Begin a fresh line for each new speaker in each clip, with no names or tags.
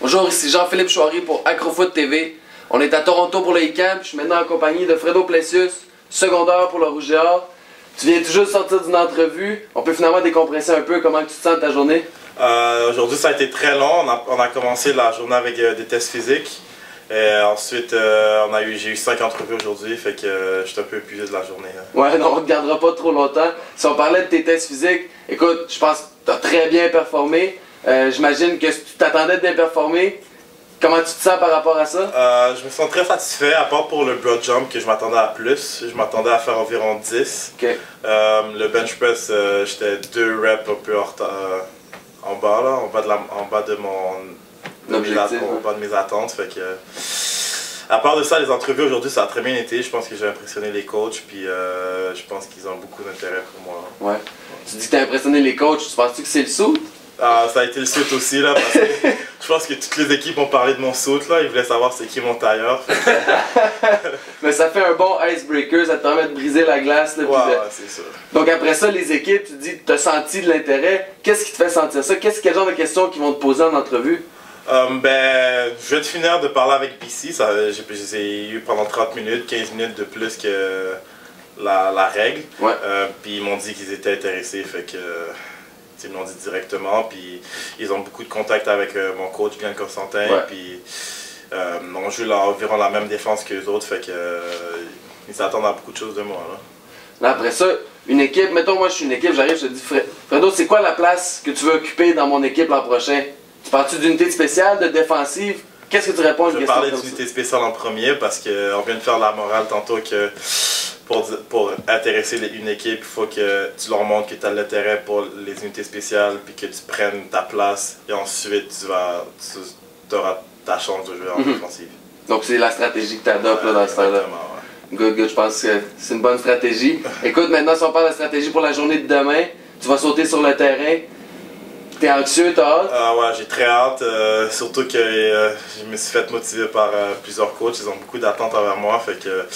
Bonjour, ici Jean-Philippe Chouari pour Acrofoot TV. On est à Toronto pour le e-camp, je suis maintenant en compagnie de Fredo Plessius, secondaire pour le Rouge et Or. Tu viens tout juste sortir d'une entrevue, on peut finalement décompresser un peu, comment tu te sens de ta journée?
Aujourd'hui ça a été très long, on a commencé la journée avec des tests physiques. Et ensuite, j'ai eu 5 entrevues aujourd'hui, fait que je suis un peu épuisé de la journée.
Ouais, non, on ne te gardera pas trop longtemps. Si on parlait de tes tests physiques, écoute, je pense que tu as très bien performé. J'imagine que tu t'attendais de bien performer. Comment tu te sens par rapport à ça?
Je me sens très satisfait, à part pour le broad jump que je m'attendais à plus. Je m'attendais à faire environ 10.
Okay.
Le bench press, j'étais 2 reps un peu en bas, là, en bas de mes attentes. Fait que, à part de ça, les entrevues aujourd'hui, ça a très bien été. Je pense que j'ai impressionné les coachs, puis je pense qu'ils ont beaucoup d'intérêt pour moi.
Ouais. Tu dis que tu as impressionné les coachs, tu penses-tu que c'est le saut?
Ça a été le saut aussi, là, parce que je pense que toutes les équipes ont parlé de mon saut, là. Ils voulaient savoir c'est qui mon tailleur.
Mais ça fait un bon icebreaker, ça te permet de briser la glace. Là,
ouais, c'est ça.
Donc après ça, les équipes, tu dis que tu as senti de l'intérêt. Qu'est-ce qui te fait sentir ça? Quel genre de questions qu'ils vont te poser en entrevue?
Je viens de finir de parler avec BC, j'ai eu pendant 30 minutes, 15 minutes de plus que la règle.
Ouais.
Puis ils m'ont dit qu'ils étaient intéressés, fait que ils me l'ont dit directement. Puis ils ont beaucoup de contact avec mon coach Glenn Constantin.
Ouais.
Puis on joue environ la même défense que les autres, fait que ils s'attendent à beaucoup de choses de moi.
Là, après ça, une équipe, mettons moi je suis une équipe, j'arrive, je te dis Fredo, c'est quoi la place que tu veux occuper dans mon équipe l'an prochain? Tu parles-tu d'unité spéciale, de défensive? Qu'est-ce que tu réponds à une question comme ça?
Je vais parler d'unité spéciale en premier parce qu'on vient de faire la morale tantôt que pour intéresser une équipe, il faut que tu leur montres que tu as l'intérêt pour les unités spéciales puis que tu prennes ta place et ensuite tu auras ta chance de jouer en défensive.
Donc c'est la stratégie que tu adoptes dans ce temps-là. Good, good, je pense que c'est une bonne stratégie. Écoute, maintenant si on parle de stratégie pour la journée de demain, tu vas sauter sur le terrain. T'es anxieux, t'as hâte?
Ouais, j'ai très hâte, surtout que je me suis fait motiver par plusieurs coachs, ils ont beaucoup d'attentes envers moi, fait que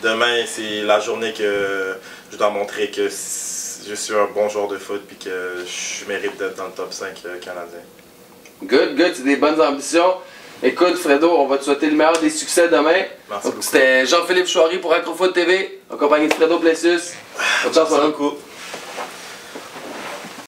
demain c'est la journée que je dois montrer que je suis un bon joueur de foot puis que je mérite d'être dans le top 5 canadien.
Good, good, c'est des bonnes ambitions. Écoute Fredo, on va te souhaiter le meilleur des succès demain.
Merci beaucoup.
C'était Jean-Philippe Chouari pour Acrofoot TV, en compagnie de Fredo Plessius.
Merci beaucoup.